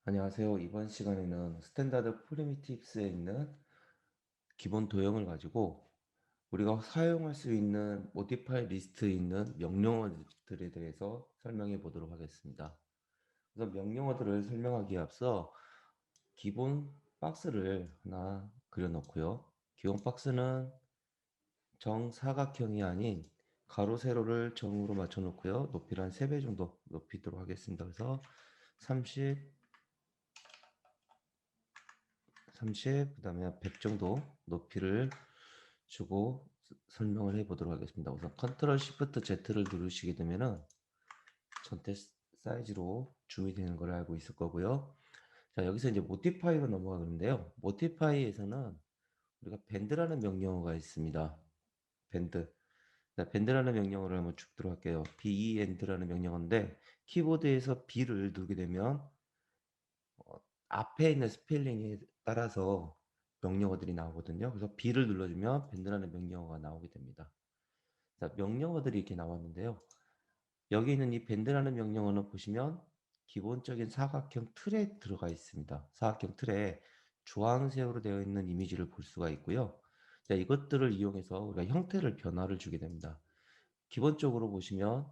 안녕하세요. 이번 시간에는 스탠다드 프리미티브스에 있는 기본 도형을 가지고 우리가 사용할 수 있는 모디파이 리스트에 있는 명령어들에 대해서 설명해 보도록 하겠습니다. 우선 명령어들을 설명하기에 앞서 기본 박스를 하나 그려놓고요. 기본 박스는 정사각형이 아닌 가로 세로를 정으로 맞춰 놓고요. 높이를 한 3배 정도 높이도록 하겠습니다. 그래서 30, 그다음에 100 정도 높이를 주고 설명을 해 보도록 하겠습니다. 우선 컨트롤 시프트 Z를 누르시게 되면은 전체 사이즈로 줌이 되는 걸 알고 있을 거고요. 자, 여기서 이제 모디파이로 넘어가는데요. 모디파이에서는 우리가 밴드라는 명령어가 있습니다. 밴드. 자, 밴드라는 명령어를 한번 쭉 들어갈게요. bend라는 명령어인데 키보드에서 B를 누르게 되면 앞에 있는 스펠링에 따라서 명령어들이 나오거든요. 그래서 B를 눌러주면 밴드라는 명령어가 나오게 됩니다. 자, 명령어들이 이렇게 나왔는데요. 여기 있는 이 밴드라는 명령어는 보시면 기본적인 사각형 틀에 들어가 있습니다. 사각형 틀에 주황색으로 되어 있는 이미지를 볼 수가 있고요. 자, 이것들을 이용해서 우리가 형태를 변화를 주게 됩니다. 기본적으로 보시면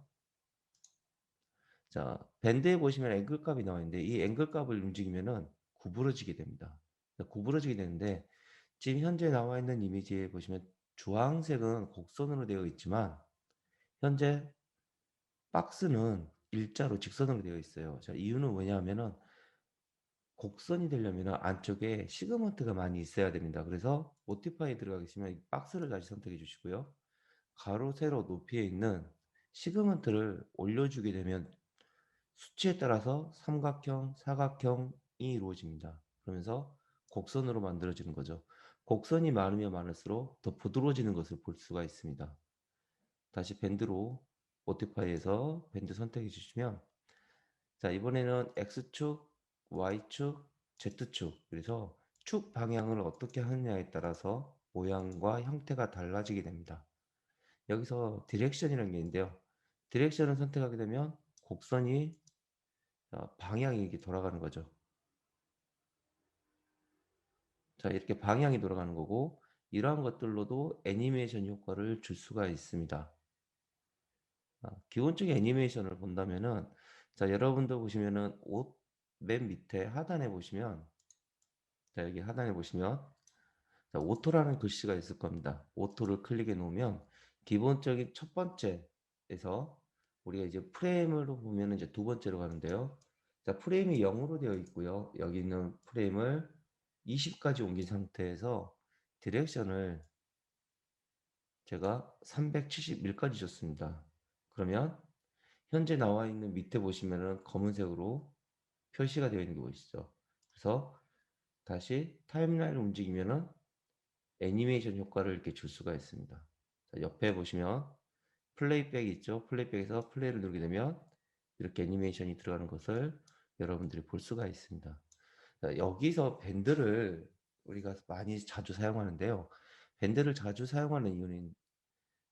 자, 밴드에 보시면 앵글 값이 나와 있는데 이 앵글 값을 움직이면은 구부러지게 됩니다. 구부러지게 되는데 지금 현재 나와 있는 이미지에 보시면 주황색은 곡선으로 되어 있지만 현재 박스는 일자로 직선으로 되어 있어요. 자, 이유는 뭐냐면은 곡선이 되려면 안쪽에 시그먼트가 많이 있어야 됩니다. 그래서 모티파이 들어가 계시면 이 박스를 다시 선택해 주시고요. 가로, 세로, 높이에 있는 시그먼트를 올려주게 되면 수치에 따라서 삼각형, 사각형이 이루어집니다. 그러면서 곡선으로 만들어지는 거죠. 곡선이 많으면 많을수록 더 부드러워지는 것을 볼 수가 있습니다. 다시 밴드로 모티파이에서 밴드 선택해 주시면 자, 이번에는 X축, Y축, Z축. 그래서 축 방향을 어떻게 하느냐에 따라서 모양과 형태가 달라지게 됩니다. 여기서 디렉션이라는 게 있는데요. 디렉션을 선택하게 되면 곡선이 방향이 이렇게 돌아가는 거죠. 자, 이렇게 방향이 돌아가는 거고 이러한 것들로도 애니메이션 효과를 줄 수가 있습니다. 기본적인 애니메이션을 본다면은 자, 여러분도 보시면은 옷 맨 밑에 하단에 보시면 자, 여기 하단에 보시면 자, 오토라는 글씨가 있을 겁니다. 오토를 클릭해 놓으면 기본적인 첫 번째에서 우리가 이제 프레임으로 보면 이제 두 번째로 가는데요. 자, 프레임이 0으로 되어 있고요. 여기 있는 프레임을 20까지 옮긴 상태에서 디렉션을 제가 371까지 줬습니다. 그러면 현재 나와 있는 밑에 보시면은 검은색으로 표시가 되어 있는 게 보이시죠? 그래서 다시 타임라인을 움직이면은 애니메이션 효과를 이렇게 줄 수가 있습니다. 자, 옆에 보시면 플레이백이 있죠. 플레이백에서 플레이를 누르게 되면 이렇게 애니메이션이 들어가는 것을 여러분들이 볼 수가 있습니다. 자, 여기서 밴드를 우리가 많이 자주 사용하는데요. 밴드를 자주 사용하는 이유는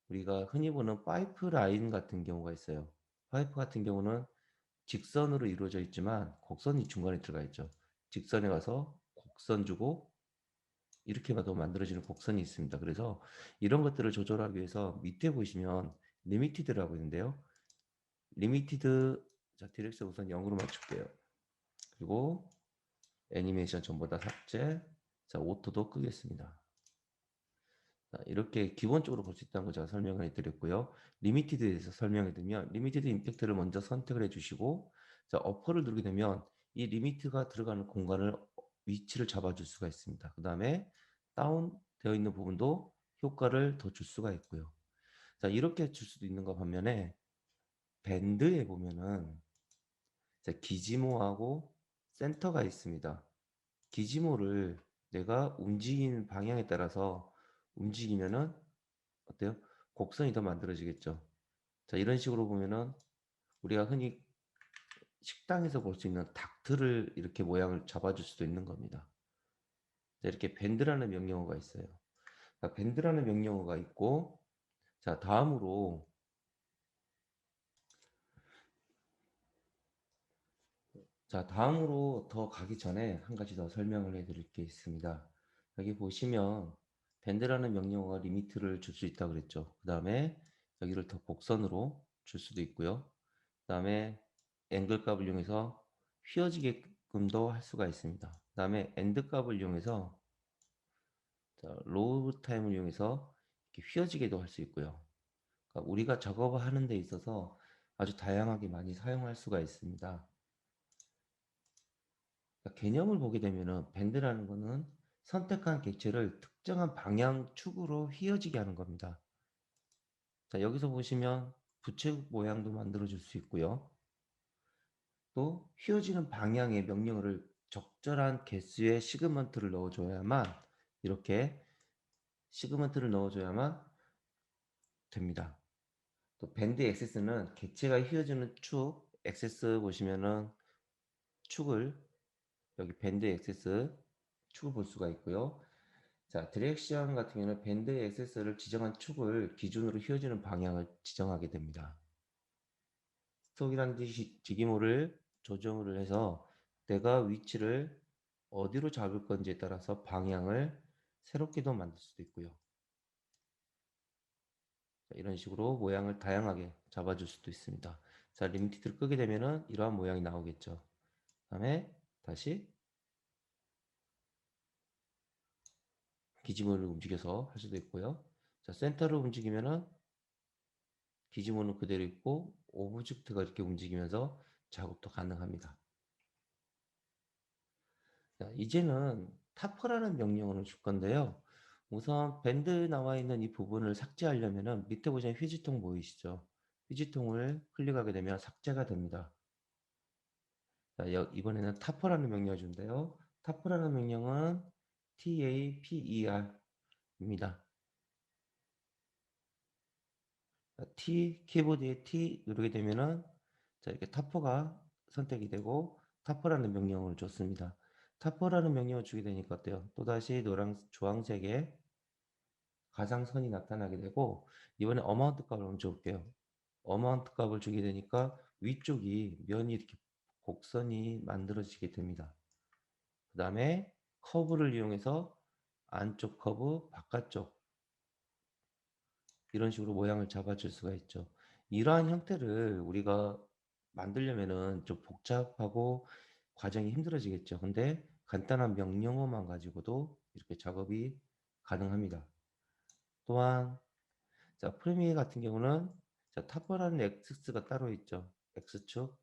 우리가 흔히 보는 파이프 라인 같은 경우가 있어요. 파이프 같은 경우는 직선으로 이루어져 있지만 곡선이 중간에 들어가 있죠. 직선에 가서 곡선 주고 이렇게 봐도 만들어지는 곡선이 있습니다. 그래서 이런 것들을 조절하기 위해서 밑에 보시면 리미티드라고 있는데요. 리미티드 자 디렉션 우선 0으로 맞출게요. 그리고 애니메이션 전부 다 삭제. 자 오토도 끄겠습니다. 자, 이렇게 기본적으로 볼 수 있다는 거 제가 설명을 해드렸고요. 리미티드에 대해서 설명해 드리면 리미티드 임팩트를 먼저 선택을 해주시고 자 어퍼를 누르게 되면 이 리미트가 들어가는 공간을 위치를 잡아줄 수가 있습니다. 그 다음에 다운 되어 있는 부분도 효과를 더 줄 수가 있고요. 자 이렇게 줄 수도 있는 거 반면에 밴드에 보면은 자, 기지모하고 센터가 있습니다. 기지모를 내가 움직이는 방향에 따라서 움직이면은 어때요? 곡선이 더 만들어지겠죠. 자, 이런 식으로 보면은 우리가 흔히 식당에서 볼 수 있는 닭들을 이렇게 모양을 잡아줄 수도 있는 겁니다. 자, 이렇게 밴드라는 명령어가 있어요. 자, 밴드라는 명령어가 있고, 자, 자, 다음으로 더 가기 전에 한 가지 더 설명을 해 드릴 게 있습니다. 여기 보시면 밴드라는 명령어가 리미트를 줄 수 있다고 그랬죠. 그 다음에 여기를 더 곡선으로 줄 수도 있고요. 그 다음에 앵글 값을 이용해서 휘어지게끔도 할 수가 있습니다. 그 다음에 엔드 값을 이용해서 로우 타임을 이용해서 이렇게 휘어지게도 할 수 있고요. 그러니까 우리가 작업을 하는 데 있어서 아주 다양하게 많이 사용할 수가 있습니다. 그러니까 개념을 보게 되면은 밴드라는 거는 선택한 객체를 특정한 방향 축으로 휘어지게 하는 겁니다. 자, 여기서 보시면 부채 모양도 만들어 줄 수 있고요. 또 휘어지는 방향의 명령어를 적절한 개수의 시그먼트를 넣어줘야만 이렇게 시그먼트를 넣어줘야만 됩니다. 또 밴드 액세스는 객체가 휘어지는 축 액세스 보시면은 축을 여기 밴드 액세스 축을 볼 수가 있고요. 자, 디렉션 같은 경우는 밴드 액세스를 지정한 축을 기준으로 휘어지는 방향을 지정하게 됩니다. 스톡이라는 지기모를 조정을 해서 내가 위치를 어디로 잡을 건지에 따라서 방향을 새롭게도 만들 수도 있고요. 자, 이런 식으로 모양을 다양하게 잡아줄 수도 있습니다. 자, 리미티드를 끄게 되면은 이러한 모양이 나오겠죠. 그 다음에 다시 기지모를 움직여서 할 수도 있고요. 자, 센터를 움직이면은 기지모는 그대로 있고 오브젝트가 이렇게 움직이면서 작업도 가능합니다. 자, 이제는 타퍼라는 명령어를 줄 건데요. 우선 밴드 나와 있는 이 부분을 삭제하려면은 밑에 보시면 휴지통 보이시죠? 휴지통을 클릭하게 되면 삭제가 됩니다. 자, 이번에는 타퍼라는 명령을 준대요. 타퍼라는 명령은 TAPER입니다. T 키보드에 T 누르게 되면은 자, 이렇게 타퍼가 선택이 되고 타퍼라는 명령을 줬습니다. 타퍼라는 명령을 주게 되니까 어때요? 또다시 주황색의 가상선이 나타나게 되고 이번에 어마운트 값을 한번 줘볼게요. 어마운트 값을 주게 되니까 위쪽이 면이 이렇게 곡선이 만들어지게 됩니다. 그 다음에 커브를 이용해서 안쪽 커브, 바깥쪽 이런 식으로 모양을 잡아줄 수가 있죠. 이러한 형태를 우리가 만들려면은 좀 복잡하고 과정이 힘들어지겠죠. 근데 간단한 명령어만 가지고도 이렇게 작업이 가능합니다. 또한 자, 프리미어 같은 경우는 자, 탑버라는 X가 따로 있죠. X축,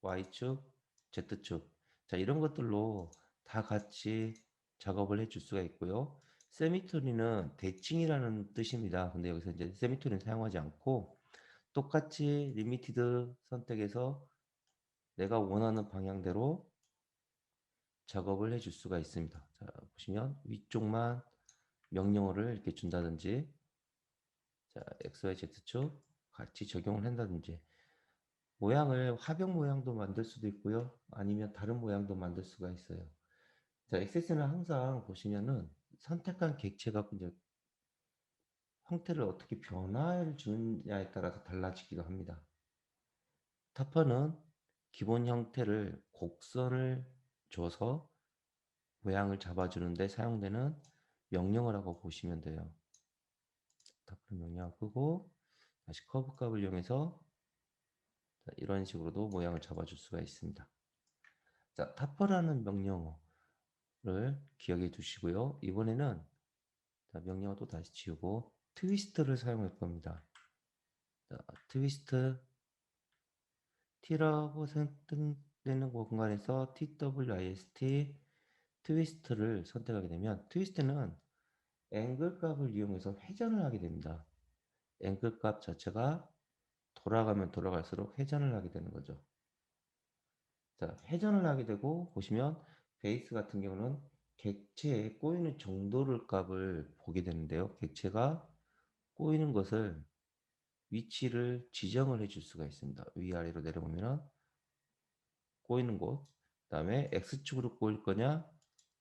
Y축, Z축. 자, 이런 것들로 다 같이 작업을 해줄 수가 있고요. 세미토리는 대칭이라는 뜻입니다. 근데 여기서 이제 세미토리는 사용하지 않고 똑같이 리미티드 선택해서 내가 원하는 방향대로 작업을 해줄 수가 있습니다. 자, 보시면 위쪽만 명령어를 이렇게 준다든지 자, XYZ축 같이 적용을 한다든지 모양을 화병 모양도 만들 수도 있고요. 아니면 다른 모양도 만들 수가 있어요. 자, 액세스는 항상 보시면은 선택한 객체가 이제 형태를 어떻게 변화를 주느냐에 따라서 달라지기도 합니다. 타퍼는 기본 형태를 곡선을 줘서 모양을 잡아주는데 사용되는 명령어라고 보시면 돼요. 타퍼 명령어 끄고 다시 커브 값을 이용해서 이런 식으로도 모양을 잡아줄 수가 있습니다. 자, 타퍼라는 명령어를 기억해 두시고요. 이번에는 자, 명령어 또 다시 지우고 트위스트를 사용할 겁니다. 자, 트위스트 T라고 선택되는 공간에서 TWIST 트위스트를 선택하게 되면 트위스트는 앵글 값을 이용해서 회전을 하게 됩니다. 앵글 값 자체가 돌아가면 돌아갈수록 회전을 하게 되는 거죠. 자, 회전을 하게 되고 보시면 베이스 같은 경우는 객체에 꼬이는 정도를 값을 보게 되는데요. 객체가 꼬이는 것을 위치를 지정을 해줄 수가 있습니다. 위아래로 내려보면 꼬이는 곳, 그 다음에 X축으로 꼬일 거냐,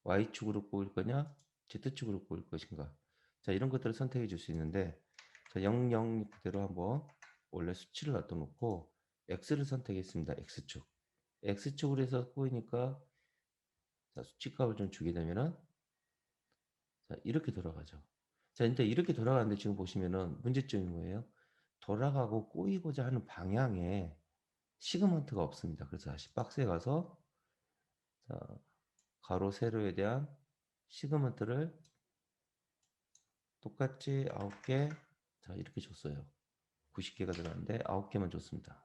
Y축으로 꼬일 거냐, Z축으로 꼬일 것인가. 자, 이런 것들을 선택해 줄 수 있는데, 자, 00 그대로 한번 원래 수치를 놔둬 놓고 X를 선택했습니다. X축. X축으로 해서 꼬이니까 자, 수치값을 좀 주게 되면은 자, 이렇게 돌아가죠. 자, 근데 이렇게 돌아가는데 지금 보시면은 문제점이 뭐예요? 돌아가고 꼬이고자 하는 방향에 시그먼트가 없습니다. 그래서 다시 박스에 가서 자, 가로 세로에 대한 시그먼트를 똑같이 9개 자, 이렇게 줬어요. 90개가 들어갔는데 9개만 줬습니다.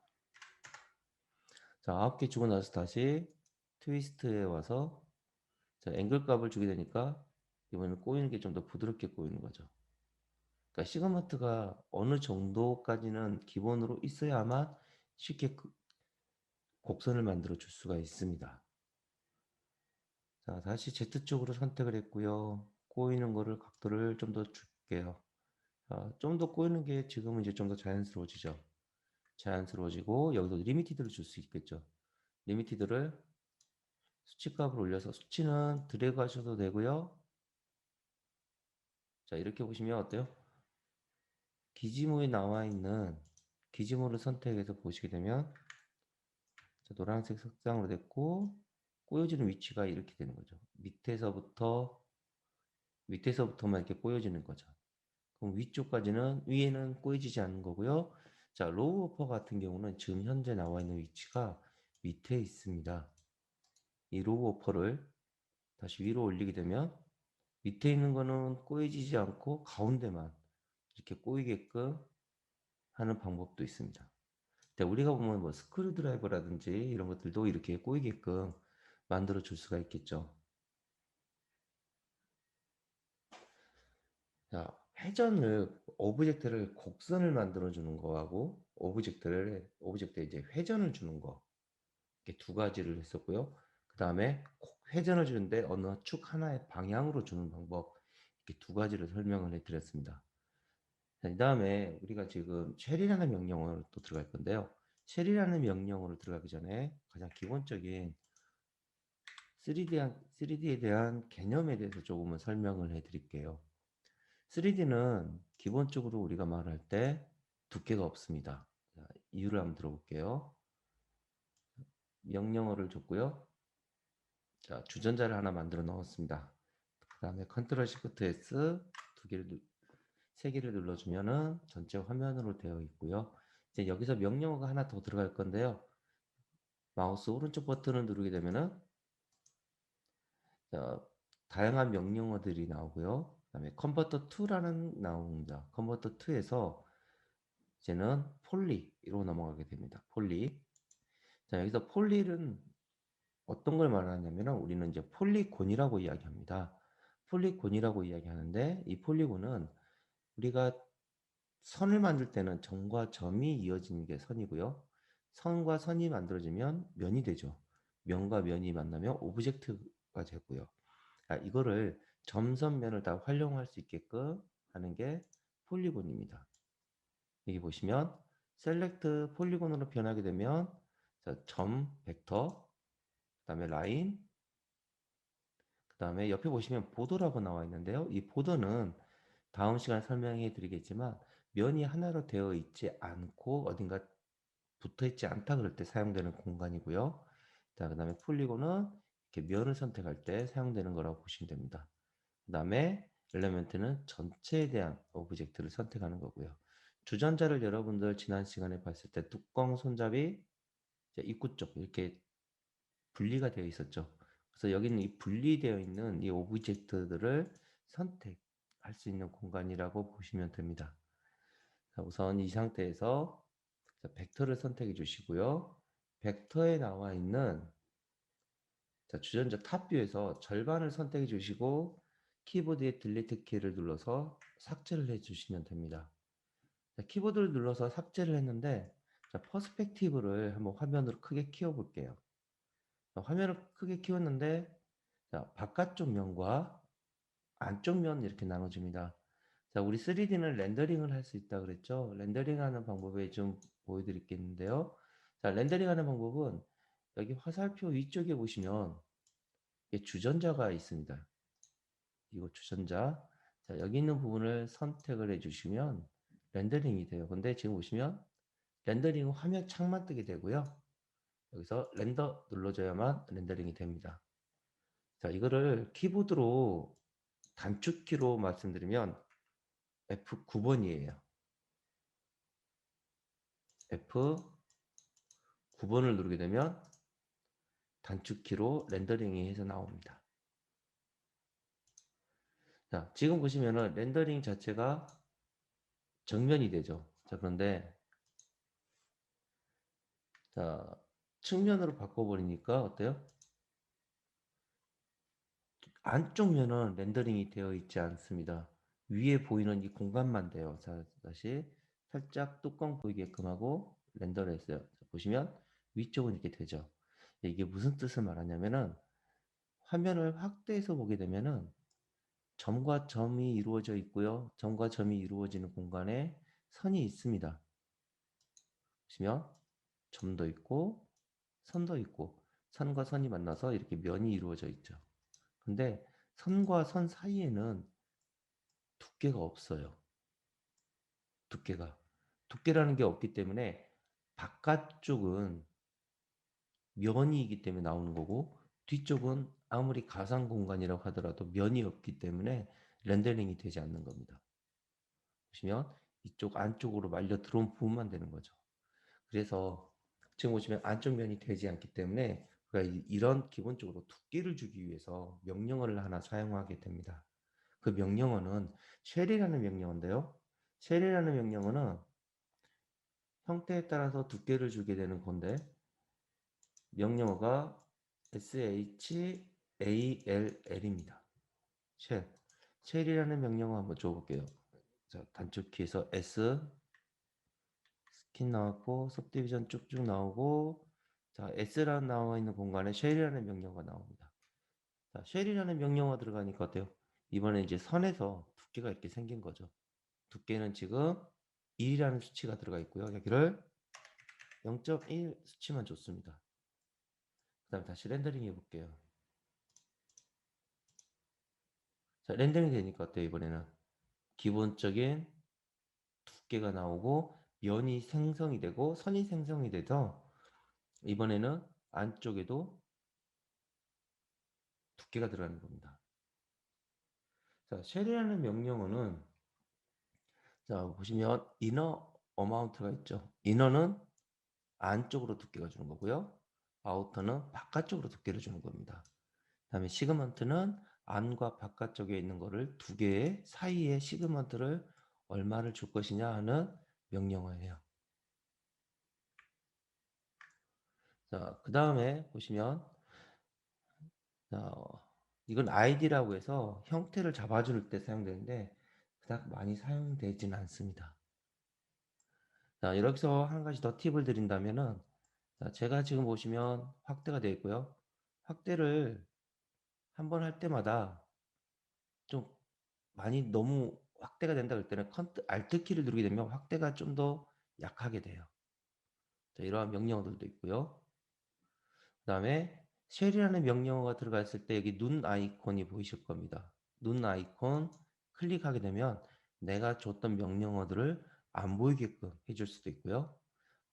자, 9개 주고 나서 다시 트위스트에 와서 자, 앵글 값을 주게 되니까 이번에는 꼬이는 게 좀 더 부드럽게 꼬이는 거죠. 그러니까 시그먼트가 어느 정도까지는 기본으로 있어야만 쉽게 곡선을 만들어 줄 수가 있습니다. 자, 다시 Z쪽으로 선택을 했고요. 꼬이는 거를 각도를 좀 더 줄게요. 좀 더 꼬이는 게 지금은 이제 좀 더 자연스러워지죠. 자연스러워지고 여기도 리미티드를 줄 수 있겠죠. 리미티드를 수치값을 올려서 수치는 드래그 하셔도 되고요. 자, 이렇게 보시면 어때요? 기지모에 나와 있는 기지모를 선택해서 보시게 되면 자, 노란색 색상으로 됐고 꼬여지는 위치가 이렇게 되는 거죠. 밑에서부터만 이렇게 꼬여지는 거죠. 그럼 위쪽까지는 위에는 꼬여지지 않는 거고요. 자, 로우 어퍼 같은 경우는 지금 현재 나와 있는 위치가 밑에 있습니다. 이 로우 어퍼를 다시 위로 올리게 되면 밑에 있는 거는 꼬여지지 않고 가운데만 이렇게 꼬이게끔 하는 방법도 있습니다. 근데 우리가 보면 뭐 스크류 드라이버라든지 이런 것들도 이렇게 꼬이게끔 만들어 줄 수가 있겠죠. 자, 오브젝트를 곡선을 만들어 주는 거하고 오브젝트에 이제 회전을 주는 거 이렇게 두 가지를 했었고요. 그 다음에 회전을 주는데 어느 축 하나의 방향으로 주는 방법 이렇게 두 가지를 설명을 해드렸습니다. 이 다음에 우리가 지금 쉘이라는 명령어로 또 들어갈 건데요. 쉘이라는 명령어로 들어가기 전에 가장 기본적인 3D에 대한 개념에 대해서 조금은 설명을 해드릴게요. 3D는 기본적으로 우리가 말할 때 두께가 없습니다. 자, 이유를 한번 들어볼게요. 명령어를 줬고요. 자, 주전자를 하나 만들어 넣었습니다. 그 다음에 컨트롤 시프트 S 세 개를 눌러주면은 전체 화면으로 되어 있고요. 이제 여기서 명령어가 하나 더 들어갈 건데요. 마우스 오른쪽 버튼을 누르게 되면은 자, 다양한 명령어들이 나오고요. 그다음에 컨버터 2라는 나옵니다. 컨버터 2에서 이제는 폴리로 넘어가게 됩니다. 폴리. 자, 여기서 폴리는 어떤 걸 말하냐면은 우리는 이제 폴리곤이라고 이야기합니다. 폴리곤이라고 이야기하는데 이 폴리곤은 우리가 선을 만들 때는 점과 점이 이어지는 게 선이고요. 선과 선이 만들어지면 면이 되죠. 면과 면이 만나면 오브젝트가 되고요. 이거를 점선면을 다 활용할 수 있게끔 하는 게 폴리곤입니다. 여기 보시면 셀렉트 폴리곤으로 변하게 되면 자, 점, 벡터, 그 다음에 라인, 그 다음에 옆에 보시면 보더라고 나와 있는데요. 이 보더는 다음 시간에 설명해 드리겠지만 면이 하나로 되어 있지 않고 어딘가 붙어 있지 않다 그럴 때 사용되는 공간이고요. 자, 그 다음에 폴리곤은 이렇게 면을 선택할 때 사용되는 거라고 보시면 됩니다. 그 다음에 엘리멘트는 전체에 대한 오브젝트를 선택하는 거고요. 주전자를 여러분들 지난 시간에 봤을 때 뚜껑 손잡이 입구 쪽 이렇게 분리가 되어 있었죠. 그래서 여기는 이 분리되어 있는 이 오브젝트들을 선택할 수 있는 공간이라고 보시면 됩니다. 자, 우선 이 상태에서 벡터를 선택해 주시고요. 벡터에 나와 있는 자, 주전자 탑뷰에서 절반을 선택해 주시고 키보드의 딜리트 키를 눌러서 삭제를 해 주시면 됩니다. 자, 키보드를 눌러서 삭제를 했는데 자, 퍼스펙티브를 한번 화면으로 크게 키워 볼게요. 화면을 크게 키웠는데 자, 바깥쪽 면과 안쪽 면 이렇게 나눠집니다. 자, 우리 3D는 렌더링을 할 수 있다 그랬죠? 렌더링하는 방법에 좀 보여드리겠는데요. 자, 렌더링하는 방법은 여기 화살표 위쪽에 보시면 주전자가 있습니다. 이거 주전자. 자, 여기 있는 부분을 선택을 해주시면 렌더링이 돼요. 근데 지금 보시면 렌더링은 화면 창만 뜨게 되고요. 여기서 렌더 눌러줘야만 렌더링이 됩니다. 자, 이거를 키보드로 단축키로 말씀드리면 F9번이에요. F9번을 누르게 되면 단축키로 렌더링이 해서 나옵니다. 자, 지금 보시면은 렌더링 자체가 정면이 되죠. 자, 그런데 자, 측면으로 바꿔버리니까 어때요? 안쪽 면은 렌더링이 되어 있지 않습니다. 위에 보이는 이 공간만 돼요. 자, 다시 살짝 뚜껑 보이게끔 하고 렌더를 했어요. 자, 보시면 위쪽은 이렇게 되죠. 이게 무슨 뜻을 말하냐면은 화면을 확대해서 보게 되면은 점과 점이 이루어져 있고요. 점과 점이 이루어지는 공간에 선이 있습니다. 보시면 점도 있고 선도 있고 선과 선이 만나서 이렇게 면이 이루어져 있죠. 근데 선과 선 사이에는 두께가 없어요. 두께라는 게 없기 때문에 바깥쪽은 면이기 때문에 나오는 거고 뒤쪽은 아무리 가상 공간이라고 하더라도 면이 없기 때문에 렌더링이 되지 않는 겁니다. 보시면 이쪽 안쪽으로 말려 들어온 부분만 되는 거죠. 그래서 지금 보시면 안쪽 면이 되지 않기 때문에 그러니까 이런 기본적으로 두께를 주기 위해서 명령어를 하나 사용하게 됩니다. 그 명령어는 쉘이라는 명령어인데요. 쉘이라는 명령어는 형태에 따라서 두께를 주게 되는 건데 명령어가 SHALL입니다. 쉘. 쉘이라는 명령어 한번 줘볼게요. 자, 단축키에서 S 스킨 나왔고 subdivision 쭉쭉 나오고 자, S라는 나와 있는 공간에 쉘이라는 명령어가 나옵니다. 자, 쉘이라는 명령어가 들어가니까 어때요? 이번에 이제 선에서 두께가 이렇게 생긴 거죠. 두께는 지금 1이라는 수치가 들어가 있고요. 여기를 0.1 수치만 줬습니다. 그 다음에 다시 렌더링 해볼게요. 자, 렌더링 되니까 어때요? 이번에는 기본적인 두께가 나오고 면이 생성이 되고 선이 생성이 돼서 이번에는 안쪽에도 두께가 들어가는 겁니다. 자, 쉘이라는 명령어는 자, 보시면 이너 어마운트가 있죠. 이너는 안쪽으로 두께가 주는 거고요. 아우터는 바깥쪽으로 두께를 주는 겁니다. 다음에 시그먼트는 안과 바깥쪽에 있는 거를 두 개의 사이에 시그먼트를 얼마를 줄 것이냐 하는 명령어예요. 자, 그 다음에 보시면 자, 이건 id라고 해서 형태를 잡아줄 때 사용되는데 그닥 많이 사용되지는 않습니다. 자, 여기서 한 가지 더 팁을 드린다면은 자, 제가 지금 보시면 확대가 되어 있고요. 확대를 한번 할 때마다 좀 많이 너무 확대가 된다 그럴 때는 Alt 키를 누르게 되면 확대가 좀 더 약하게 돼요. 자, 이러한 명령어들도 있고요. 그 다음에 쉘이라는 명령어가 들어갔을 때 여기 눈 아이콘이 보이실 겁니다. 눈 아이콘 클릭하게 되면 내가 줬던 명령어들을 안 보이게끔 해줄 수도 있고요.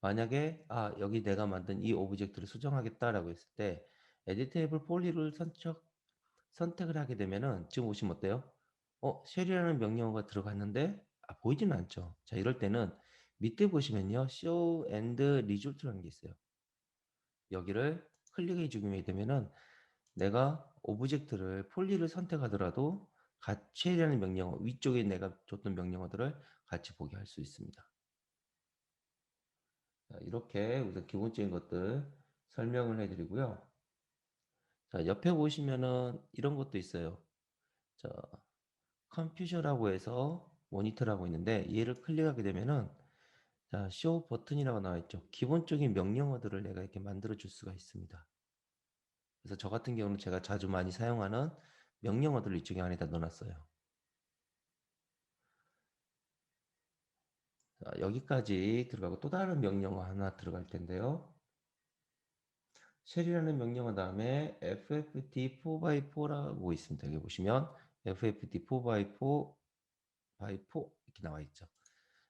만약에 여기 내가 만든 이 오브젝트를 수정하겠다라고 했을 때 에디테이블 폴리를 선택을 하게 되면은 지금 보시면 어때요? 쉘이라는 명령어가 들어갔는데 보이지는 않죠. 자, 이럴 때는 밑에 보시면요. show and result라는 게 있어요. 여기를 클릭해 주게 되면은 내가 오브젝트를 폴리를 선택하더라도 같이 쉘이라는 명령어 위쪽에 내가 줬던 명령어들을 같이 보게 할 수 있습니다. 자, 이렇게 우선 기본적인 것들 설명을 해드리고요. 자, 옆에 보시면은 이런 것도 있어요. 자, 컴퓨셔라고 해서 모니터라고 있는데 얘를 클릭하게 되면은 자, 쇼 버튼이라고 나와 있죠. 기본적인 명령어들을 내가 이렇게 만들어 줄 수가 있습니다. 그래서 저 같은 경우는 제가 자주 많이 사용하는 명령어들을 이쪽에 안에다 넣어놨어요. 자, 여기까지 들어가고 또 다른 명령어 하나 들어갈 텐데요. 쉘이라는 명령어 다음에 FFT4x4라고 있습니다. 여기 보시면 FFT4x4 이렇게 나와 있죠.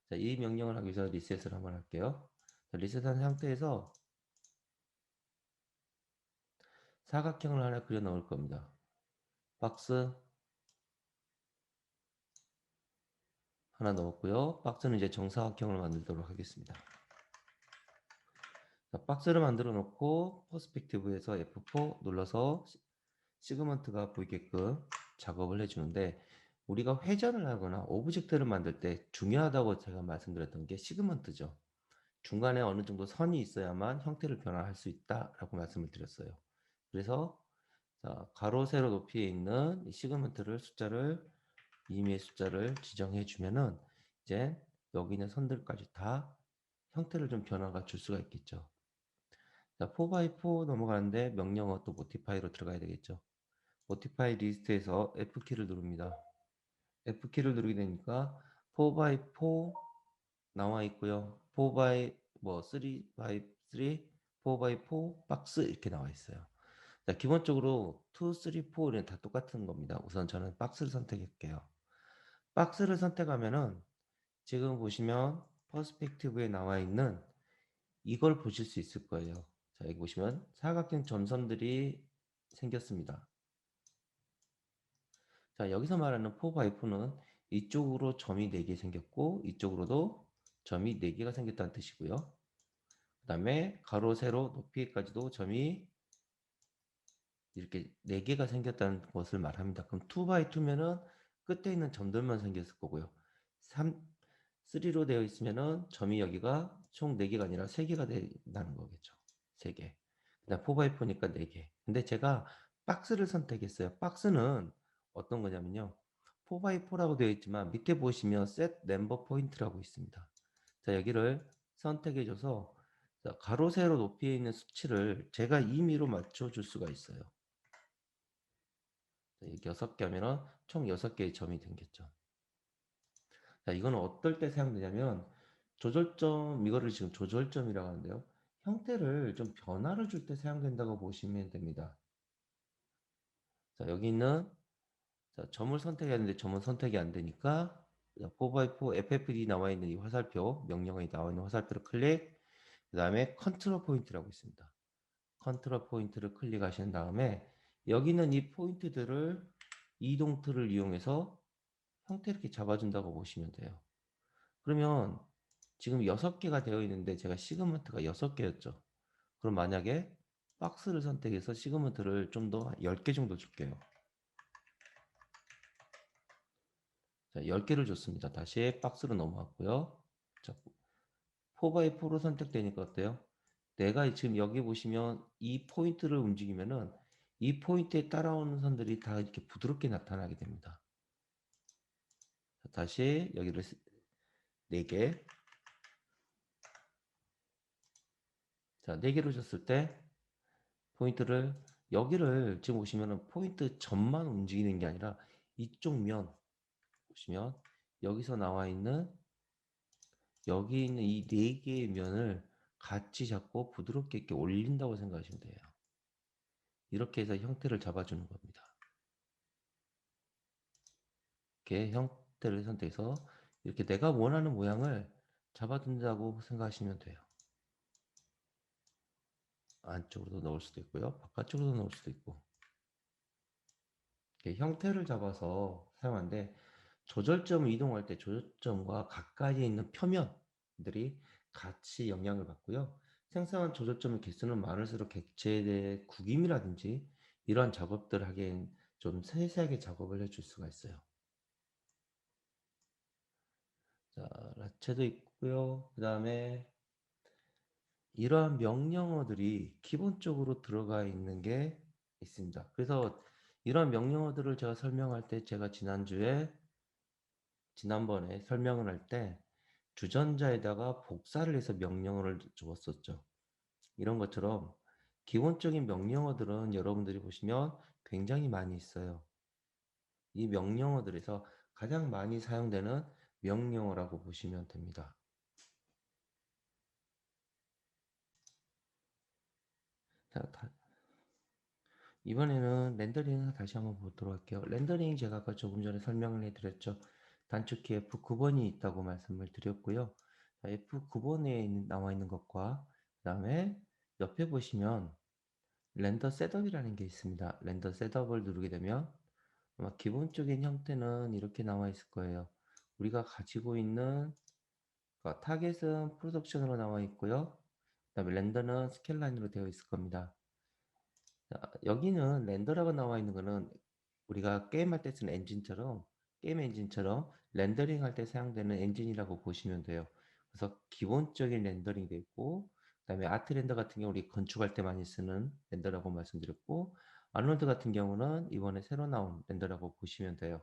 자, 이 명령을 하기 위해서 리셋을 한번 할게요. 자, 리셋한 상태에서 사각형을 하나 그려 넣을 겁니다. 박스 하나 넣었고요. 박스는 이제 정사각형을 만들도록 하겠습니다. 자, 박스를 만들어 놓고 퍼스펙티브에서 F4 눌러서 시그먼트가 보이게끔 작업을 해주는데, 우리가 회전을 하거나 오브젝트를 만들 때 중요하다고 제가 말씀드렸던 게 시그먼트죠. 중간에 어느 정도 선이 있어야만 형태를 변화할 수 있다라고 말씀을 드렸어요. 그래서 자, 가로 세로 높이에 있는 이 시그먼트를 임의의 숫자를 지정해 주면은 이제 여기 있는 선들까지 다 형태를 좀 변화가 줄 수가 있겠죠. 자, 4x4 넘어가는데 명령어 또 모티파이로 들어가야 되겠죠. 모티파이 리스트에서 F키를 누릅니다. F키를 누르게 되니까 4x4 나와 있고요. 4x 뭐 3x3, 4x4 박스 이렇게 나와 있어요. 자, 기본적으로 2, 3, 4는 다 똑같은 겁니다. 우선 저는 박스를 선택할게요. 박스를 선택하면은 지금 보시면 퍼스펙티브에 나와 있는 이걸 보실 수 있을 거예요. 자, 여기 보시면 사각형 점선들이 생겼습니다. 자, 여기서 말하는 4x4는 이쪽으로 점이 4개 생겼고 이쪽으로도 점이 4개가 생겼다는 뜻이고요. 그 다음에 가로, 세로, 높이까지도 점이 이렇게 4개가 생겼다는 것을 말합니다. 그럼 2x2면은 끝에 있는 점들만 생겼을 거고요. 3로 되어 있으면은 점이 여기가 총 4개가 아니라 3개가 된다는 거겠죠. 3개. 그다음 4x4니까 4개. 근데 제가 박스를 선택했어요. 박스는 어떤 거냐면요. 4x4라고 되어 있지만 밑에 보시면 set number point라고 있습니다. 자, 여기를 선택해줘서 가로, 세로 높이에 있는 수치를 제가 임의로 맞춰줄 수가 있어요. 이렇게 6개 하면은 총 6개의 점이 생겼죠. 자, 이거는 어떨 때 사용되냐면 조절점, 이거를 지금 조절점이라고 하는데요. 형태를 좀 변화를 줄 때 사용된다고 보시면 됩니다. 자, 여기 있는 점을 선택해야 되는데 점은 선택이 안 되니까 4x4 FFD 나와 있는 이 화살표, 명령어에 나와 있는 화살표를 클릭, 그 다음에 컨트롤 포인트라고 있습니다. 컨트롤 포인트를 클릭하신 다음에 여기 있는 이 포인트들을 이동 툴을 이용해서 형태 이렇게 잡아준다고 보시면 돼요. 그러면 지금 6개가 되어 있는데 제가 시그먼트가 6개였죠. 그럼 만약에 박스를 선택해서 시그먼트를 좀 더 10개 정도 줄게요. 자, 10개를 줬습니다. 다시 박스로 넘어왔고요. 자, 4x4로 선택되니까 어때요? 내가 지금 여기 보시면 이 포인트를 움직이면은 이 포인트에 따라오는 선들이 다 이렇게 부드럽게 나타나게 됩니다. 자, 다시 여기를 4개. 자, 4개로 줬을 때 포인트를 여기를 지금 보시면은 포인트 점만 움직이는 게 아니라 이쪽 면 보시면 여기서 나와 있는 여기 있는 이 4개의 면을 같이 잡고 부드럽게 이렇게 올린다고 생각하시면 돼요. 이렇게 해서 형태를 잡아주는 겁니다. 이렇게 형태를 선택해서 이렇게 내가 원하는 모양을 잡아준다고 생각하시면 돼요. 안쪽으로도 넣을 수도 있고요. 바깥쪽으로도 넣을 수도 있고. 이렇게 형태를 잡아서 사용하는데 조절점을 이동할 때 조절점과 가까이에 있는 표면들이 같이 영향을 받고요. 생성한 조절점의 개수는 많을수록 객체의 구김이라든지 이러한 작업들을 하기엔 좀 세세하게 작업을 해줄 수가 있어요. 자, 라체도 있고요. 그 다음에 이러한 명령어들이 기본적으로 들어가 있는 게 있습니다. 그래서 이러한 명령어들을 제가 설명할 때 제가 지난번에 설명을 할 때 주전자에다가 복사를 해서 명령어를 적었었죠. 이런 것처럼 기본적인 명령어들은 여러분들이 보시면 굉장히 많이 있어요. 이 명령어들에서 가장 많이 사용되는 명령어라고 보시면 됩니다. 자, 이번에는 렌더링을 다시 한번 보도록 할게요. 렌더링 제가 아까 조금 전에 설명을 해드렸죠. 단축키 F9번이 있다고 말씀을 드렸고요. F9번에 나와 있는 것과 그 다음에 옆에 보시면 렌더 셋업이라는 게 있습니다. 렌더 셋업을 누르게 되면 아마 기본적인 형태는 이렇게 나와 있을 거예요. 우리가 가지고 있는 타겟은 프로덕션으로 나와 있고요. 그다음에 렌더는 스캔라인으로 되어 있을 겁니다. 자, 여기는 렌더라고 나와 있는 거는 우리가 게임할 때 쓰는 엔진처럼 게임 엔진처럼 렌더링 할 때 사용되는 엔진이라고 보시면 돼요. 그래서 기본적인 렌더링이 되어 있고 그다음에 아트 렌더 같은 경우 우리 건축할 때 많이 쓰는 렌더라고 말씀드렸고 아놀드 같은 경우는 이번에 새로 나온 렌더라고 보시면 돼요.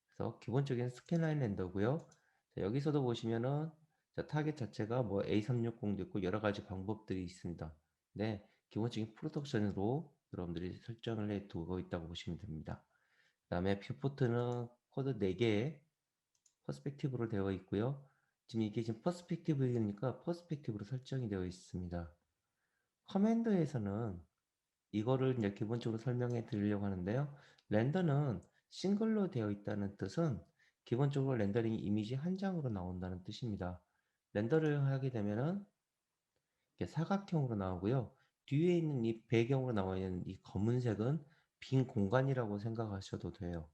그래서 기본적인 스캔라인 렌더고요. 자, 여기서도 보시면은 자, 타겟 자체가 뭐 A360도 있고 여러 가지 방법들이 있습니다. 네, 기본적인 프로덕션으로 여러분들이 설정을 해 두고 있다고 보시면 됩니다. 그 다음에 뷰포트는 코드 4개의 퍼스펙티브로 되어 있고요. 지금 이게 지금 퍼스펙티브이니까 퍼스펙티브로 설정이 되어 있습니다. 커맨드에서는 이거를 이제 기본적으로 설명해 드리려고 하는데요. 렌더는 싱글로 되어 있다는 뜻은 기본적으로 렌더링 이미지 한 장으로 나온다는 뜻입니다. 렌더를 하게 되면은 이렇게 사각형으로 나오고요. 뒤에 있는 이 배경으로 나와 있는 이 검은색은 빈 공간이라고 생각하셔도 돼요.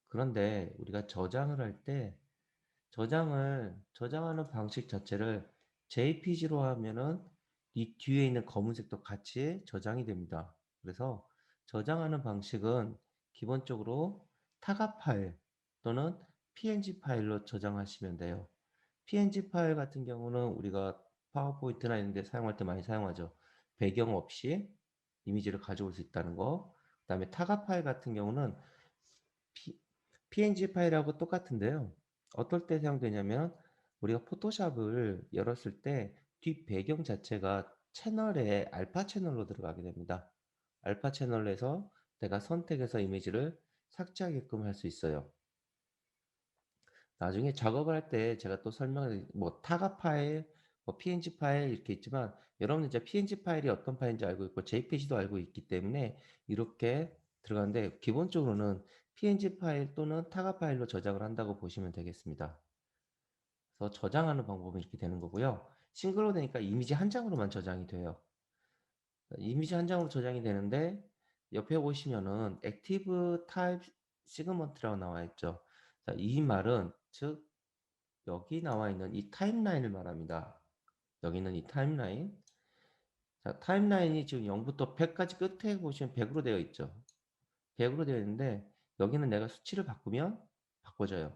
그런데 우리가 저장을 할 때 저장하는 방식 자체를 JPG로 하면은 이 뒤에 있는 검은색도 같이 저장이 됩니다. 그래서 저장하는 방식은 기본적으로 타가 파일 또는 PNG 파일로 저장하시면 돼요. PNG 파일 같은 경우는 우리가 파워포인트나 이런 데 사용할 때 많이 사용하죠. 배경 없이 이미지를 가져올 수 있다는 거. 그다음에 타가 파일 같은 경우는 PNG 파일하고 똑같은데요. 어떨 때 사용되냐면 우리가 포토샵을 열었을 때 뒷 배경 자체가 채널에 알파 채널로 들어가게 됩니다. 알파 채널에서 내가 선택해서 이미지를 삭제하게끔 할 수 있어요. 나중에 작업을 할 때 제가 또 설명을 뭐 타가 파일, 뭐 PNG 파일 이렇게 있지만 여러분은 이제 PNG 파일이 어떤 파일인지 알고 있고 JPG도 알고 있기 때문에 이렇게 들어가는데 기본적으로는 PNG 파일 또는 타가 파일로 저장을 한다고 보시면 되겠습니다. 그래서 저장하는 방법은 이렇게 되는 거고요. 싱글로 되니까 이미지 한 장으로만 저장이 돼요. 이미지 한 장으로 저장이 되는데 옆에 보시면은 액티브 타입 시그먼트라고 나와 있죠. 자, 이 말은 즉 여기 나와 있는 이 타임라인을 말합니다. 여기 있는 이 타임라인. 자, 타임라인이 지금 0부터 100까지 끝에 보시면 100으로 되어 있죠. 100으로 되어 있는데 여기는 내가 수치를 바꾸면 바꿔져요.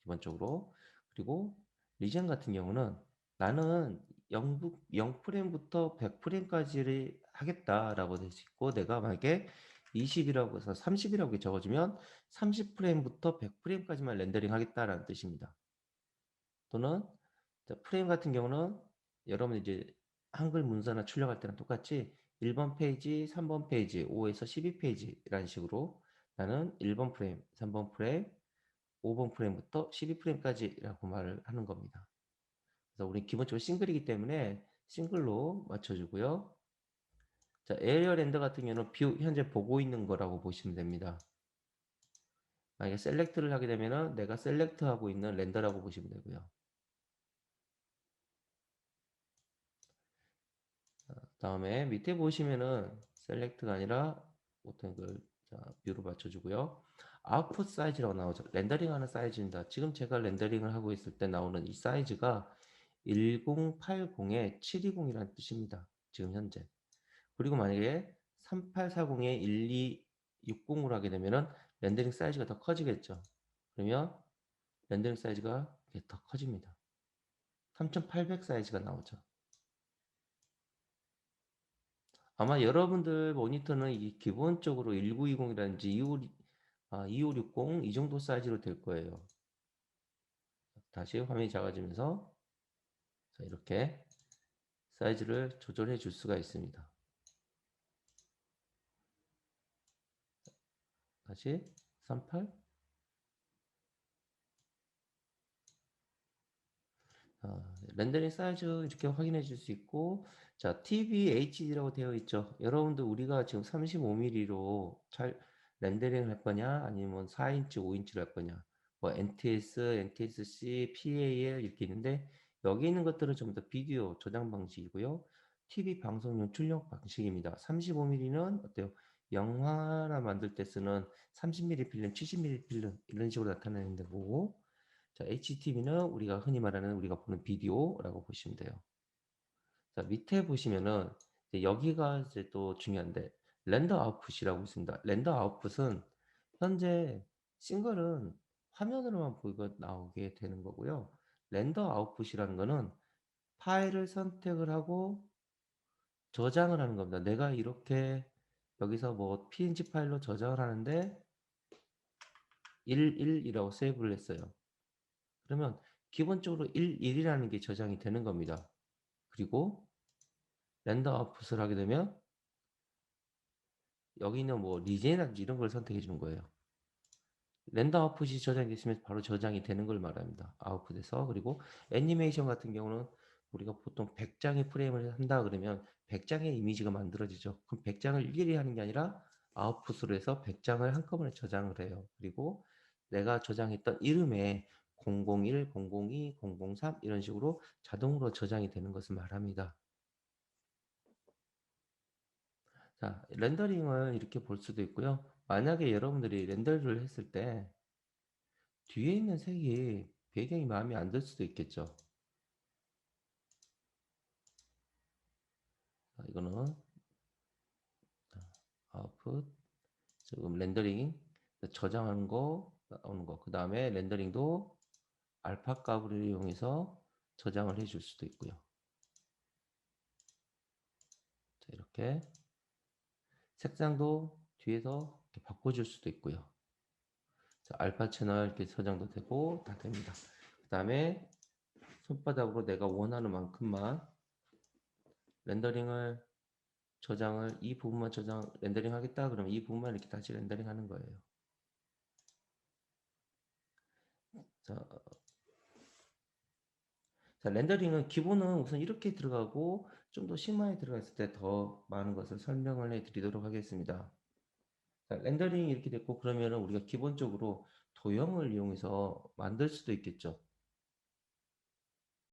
기본적으로. 그리고 리전 같은 경우는 나는 0프레임부터 100프레임까지를 하겠다라고 될 수 있고 내가 만약에 20이라고 해서 30이라고 적어주면 30프레임부터 100프레임까지만 렌더링 하겠다라는 뜻입니다. 또는 프레임 같은 경우는 여러분 이제 한글 문서나 출력할 때랑 똑같이 1번 페이지, 3번 페이지, 5에서 12페이지라는 식으로 나는 1번 프레임, 3번 프레임, 5번 프레임부터 12프레임까지라고 말을 하는 겁니다. 그래서 우리 기본적으로 싱글이기 때문에 싱글로 맞춰주고요. 자, 에리어 렌더 같은 경우는 뷰 현재 보고 있는 거라고 보시면 됩니다. 만약에 셀렉트를 하게 되면은 내가 셀렉트하고 있는 렌더라고 보시면 되고요. 다음에 밑에 보시면은 셀렉트가 아니라 보통 그 뷰로 맞춰주고요. 아웃풋 사이즈라고 나오죠. 렌더링하는 사이즈입니다. 지금 제가 렌더링을 하고 있을 때 나오는 이 사이즈가 1080에 720이라는 뜻입니다. 지금 현재. 그리고 만약에 3840에 1260으로 하게 되면은 렌더링 사이즈가 더 커지겠죠. 그러면 렌더링 사이즈가 더 커집니다. 3800 사이즈가 나오죠. 아마 여러분들 모니터는 이 기본적으로 1920이라든지 2560 이 정도 사이즈로 될 거예요. 다시 화면이 작아지면서 자, 이렇게 사이즈를 조절해 줄 수가 있습니다. 다시 38 렌더링 사이즈 이렇게 확인해 줄 수 있고 자 TV HD라고 되어 있죠. 여러분들 우리가 지금 35mm로 잘 렌더링을 할 거냐 아니면 4인치 5인치를 할 거냐 뭐 NTS, NTSC, PAL 이렇게 있는데 여기 있는 것들은 좀 더 비디오 저장 방식이고요. TV 방송용 출력 방식입니다. 35mm는 어때요? 영화나 만들 때 쓰는 30mm 필름, 70mm 필름 이런 식으로 나타내는 데고, 자, HDTV는 우리가 흔히 말하는 우리가 보는 비디오라고 보시면 돼요. 자, 밑에 보시면은 이제 여기가 이제 또 중요한데 렌더 아웃풋이라고 있습니다. 렌더 아웃풋은 현재 싱글은 화면으로만 보이고 나오게 되는 거고요. 렌더 아웃풋이라는 거는 파일을 선택을 하고 저장을 하는 겁니다. 내가 이렇게 여기서 뭐 PNG 파일로 저장을 하는데 11이라고 세이브를 했어요. 그러면 기본적으로 11이라는 게 저장이 되는 겁니다. 그리고 렌더 아웃풋을 하게 되면 여기 있는 뭐 리젠이라든지 이런 걸 선택해 주는 거예요. 렌더 아웃풋이 저장이 됐으면 바로 저장이 되는 걸 말합니다. 아웃풋에서. 그리고 애니메이션 같은 경우는 우리가 보통 100장의 프레임을 한다 그러면 100장의 이미지가 만들어지죠. 그럼 100장을 일일이 하는 게 아니라 아웃풋으로 해서 100장을 한꺼번에 저장을 해요. 그리고 내가 저장했던 이름에 001, 002, 003 이런 식으로 자동으로 저장이 되는 것을 말합니다. 자, 렌더링을 이렇게 볼 수도 있고요. 만약에 여러분들이 렌더를 했을 때 뒤에 있는 색이 배경이 마음에 안 들 수도 있겠죠. 자, 이거는 아웃풋, 지금 렌더링 저장하는 거 나오는 거. 그 다음에 렌더링도 알파 값을 이용해서 저장을 해줄 수도 있고요. 자, 이렇게 색상도 뒤에서 이렇게 바꿔줄 수도 있고요. 자, 알파 채널 이렇게 저장도 되고 다 됩니다. 그 다음에 손바닥으로 내가 원하는 만큼만 렌더링을 저장을 이 부분만 저장 렌더링 하겠다 그러면 이 부분만 이렇게 다시 렌더링 하는 거예요. 자, 자, 렌더링은 기본은 우선 이렇게 들어가고 좀 더 심화에 들어갔을 때 더 많은 것을 설명을 해 드리도록 하겠습니다. 자, 렌더링이 이렇게 됐고 그러면은 우리가 기본적으로 도형을 이용해서 만들 수도 있겠죠.